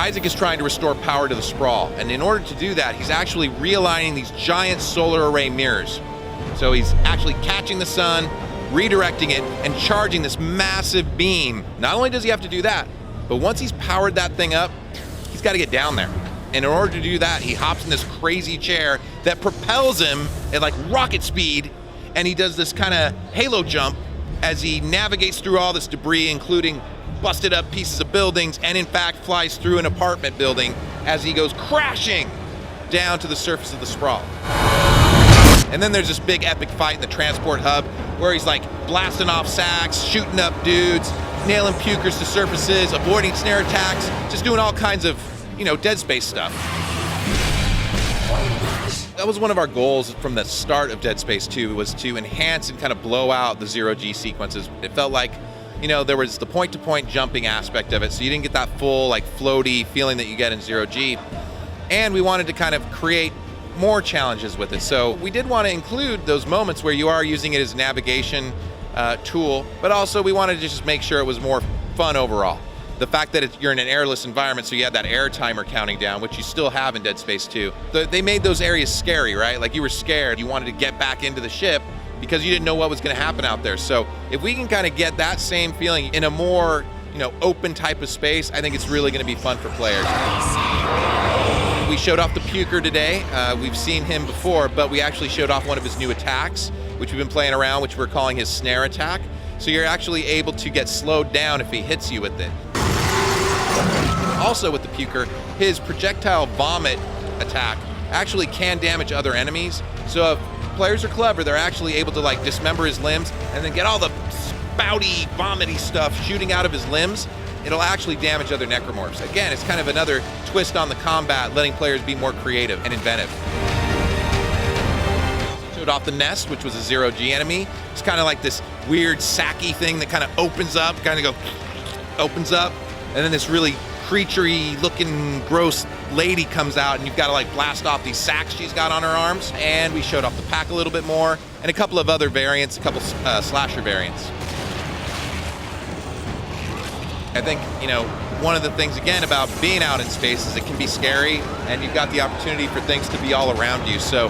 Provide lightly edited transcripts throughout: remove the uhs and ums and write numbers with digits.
Isaac is trying to restore power to the sprawl, and in order to do that, he's actually realigning these giant solar array mirrors. So he's actually catching the sun, redirecting it, and charging this massive beam. Not only does he have to do that, but once he's powered that thing up, he's got to get down there. And in order to do that, he hops in this crazy chair that propels him at like rocket speed, and he does this kind of halo jump as he navigates through all this debris, including busted up pieces of buildings, and in fact flies through an apartment building as he goes crashing down to the surface of the sprawl. And then there's this big epic fight in the transport hub where he's like blasting off sacks, shooting up dudes, nailing pukers to surfaces, avoiding snare attacks, just doing all kinds of, you know, Dead Space stuff. That was one of our goals from the start of Dead Space 2, was to enhance and kind of blow out the zero-G sequences. It felt like, you know, there was the point-to-point jumping aspect of it, so you didn't get that full, like, floaty feeling that you get in zero-G. And we wanted to kind of create more challenges with it. So we did want to include those moments where you are using it as a navigation tool, but also we wanted to just make sure it was more fun overall. The fact that you're in an airless environment, so you have that air timer counting down, which you still have in Dead Space 2. They made those areas scary, right? Like you were scared, you wanted to get back into the ship because you didn't know what was going to happen out there. So if we can kind of get that same feeling in a more, you know, open type of space, I think it's really going to be fun for players. We showed off the Puker today. We've seen him before, but we actually showed off one of his new attacks, which we've been playing around, which we're calling his snare attack. So you're actually able to get slowed down if he hits you with it. Also with the Puker, his projectile vomit attack actually can damage other enemies. So if players are clever, they're actually able to like dismember his limbs and then get all the spouty, vomity stuff shooting out of his limbs. It'll actually damage other necromorphs. Again, it's kind of another twist on the combat, letting players be more creative and inventive. Showed off the Nest, which was a zero-G enemy. It's kind of like this weird sacky thing that kind of opens up, opens up, and then this really creaturey looking gross lady comes out and you've got to like blast off these sacks she's got on her arms. And we showed off the pack a little bit more and a couple of other variants, a couple slasher variants. I think, you know, one of the things again about being out in space is it can be scary and you've got the opportunity for things to be all around you. So,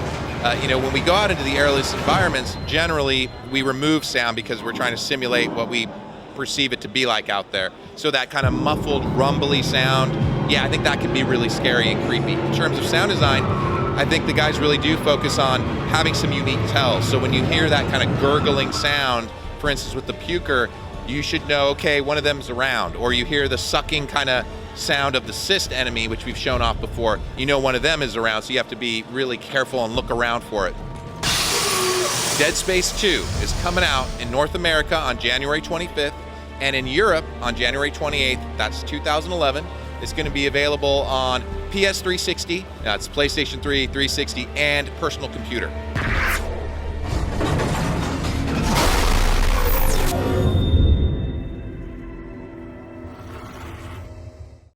you know, when we go out into the airless environments, generally we remove sound because we're trying to simulate what we perceive it to be like out there. So that kind of muffled, rumbly sound, yeah, I think that can be really scary and creepy. In terms of sound design, I think the guys really do focus on having some unique tells. So when you hear that kind of gurgling sound, for instance with the Puker, you should know, okay, one of them's around. Or you hear the sucking kind of sound of the cyst enemy, which we've shown off before, you know one of them is around, so you have to be really careful and look around for it. Dead Space 2 is coming out in North America on January 25th, and in Europe on January 28th, that's 2011. It's going to be available on PS360, that's PlayStation 3, 360, and personal computer.